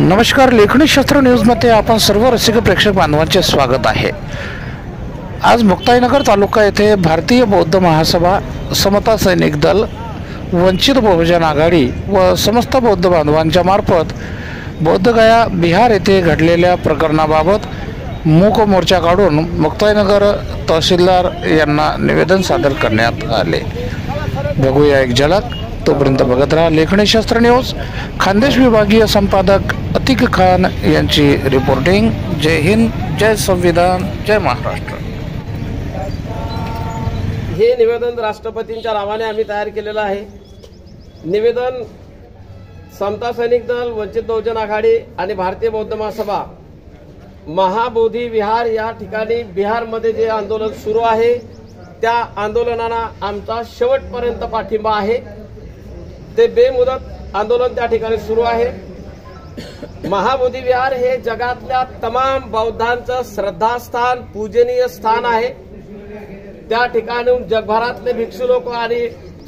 नमस्कार, लेखणीशास्त्र न्यूजमध्ये आपण सर्व रसिक प्रेक्षक बांधवांचे स्वागत आहे। आज मुक्ताईनगर तालुका येथे भारतीय बौद्ध महासभा, समता सैनिक दल, वंचित बहुजन आघाडी व समस्त बौद्ध बांधवांच्या मार्फत बोधगया बिहार येथे घडलेल्या प्रकरणाबाबत मूक मोर्चा काढून मुक्ताईनगर तहसीलदार यांना निवेदन सादर करण्यात आले। बघूया एक झलक। तोपर्यंत बघत रहा लेखणीशास्त्र न्यूज। खानदेश विभागीय संपादक अतिक खान यांची रिपोर्टिंग। जय हिंद, जय संविधान, जय महाराष्ट्र। हे निवेदन राष्ट्रपतींच्या नावाने आम्ही तयार केलेलं आहे। निवेदन समता सैनिक दल, वंचित बहुजन आघाडी आणि भारतीय बौद्ध महासभा महाबोधी विहार या ठिकाणी बिहारमध्ये जे आंदोलन सुरू आहे त्या आंदोलनाला आमचा शेवटपर्यंत पाठिंबा आहे। ते बेमुदत आंदोलन त्या ठिकाणी सुरू आहे। महाबोधी विहार हे जगातल्या तमाम बौद्धांचं श्रद्धास्थान, पूजनीय स्थान आहे। त्या ठिकाणी जगभरातले भिक्षू लोक आणि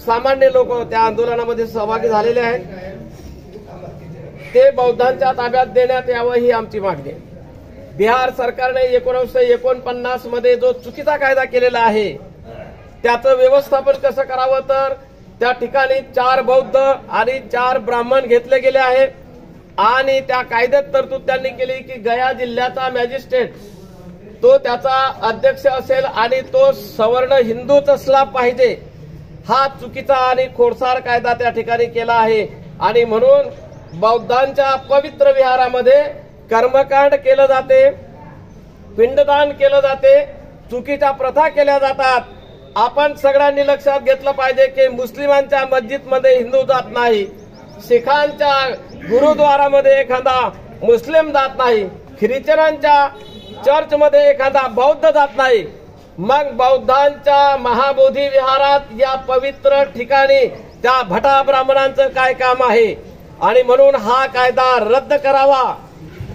सामान्य लोक त्या आंदोलनामध्ये सहभागी झालेले आहेत। ते बौद्धांच्या ताब्यात देण्यात यावं ही आमची मागणी आहे। बिहार सरकारने 1949 मध्ये जो चुकीचा कायदा केलेला आहे त्याचं व्यवस्थापन कसं करावं, तर त्या ठिकाणी 4 बौद्ध आणि 4 ब्राह्मण घेतले गेले आहेत आणि त्या कायद्यात तरतूद त्यांनी केली की गया जिल्ह्याचा मॅजिस्ट्रेट तो त्याचा अध्यक्ष असेल आणि तो सवर्ण हिंदूच असला पाहिजे। हा चुकीचा आणि खोडसार कायदा त्या ठिकाणी केला आहे आणि म्हणून बौद्धांच्या पवित्र विहारामध्ये कर्मकांड केलं जाते, पिंडदान केलं जाते, चुकीच्या प्रथा केल्या जातात। आपण सगळ्यांनी लक्षात घेतलं पाहिजे की मुस्लिमांच्या मस्जिदमध्ये हिंदू जात नाही, शिखांच्या गुरुद्वारामध्ये एखादा मुस्लिम जात नाही, ख्रिश्चनांच्या चर्चमध्ये एखादा बौद्ध जात नाही। मग बौद्धांच्या महाबोधी विहारात या पवित्र ठिकाणी त्या भटा ब्राह्मणांचं काय काम आहे? आणि म्हणून हा कायदा रद्द करावा।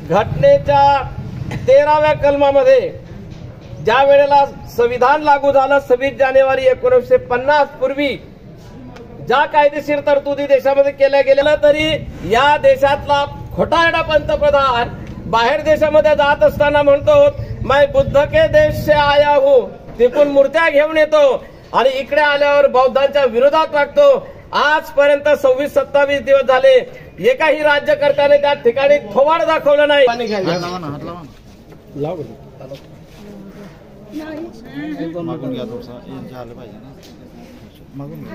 घटनेच्या 13व्या कलमामध्ये ज्या वेळेला संविधान लागू झालं 26 जानेवारी 1950 पूर्वी ज्या कायदेशीर तरतुदी देशामध्ये केल्या गेल्या तरी या देशातला खोटारडा पंतप्रधान बाहेर देशामध्ये जात असताना म्हणतो मैं बुद्ध के देश से आया हूं, तिकडून मूर्त्या घेऊन येतो आणि इकडे आल्यावर बौद्धांच्या विरोधात वागतो। आजपर्यंत 26-27 दिवस झाले एकाही राज्यकर्त्याने त्या ठिकाणी थोवाड दाखवलं नाही। मागून घ्या थोडसा, झालं पाहिजे ना, मागून घ्या।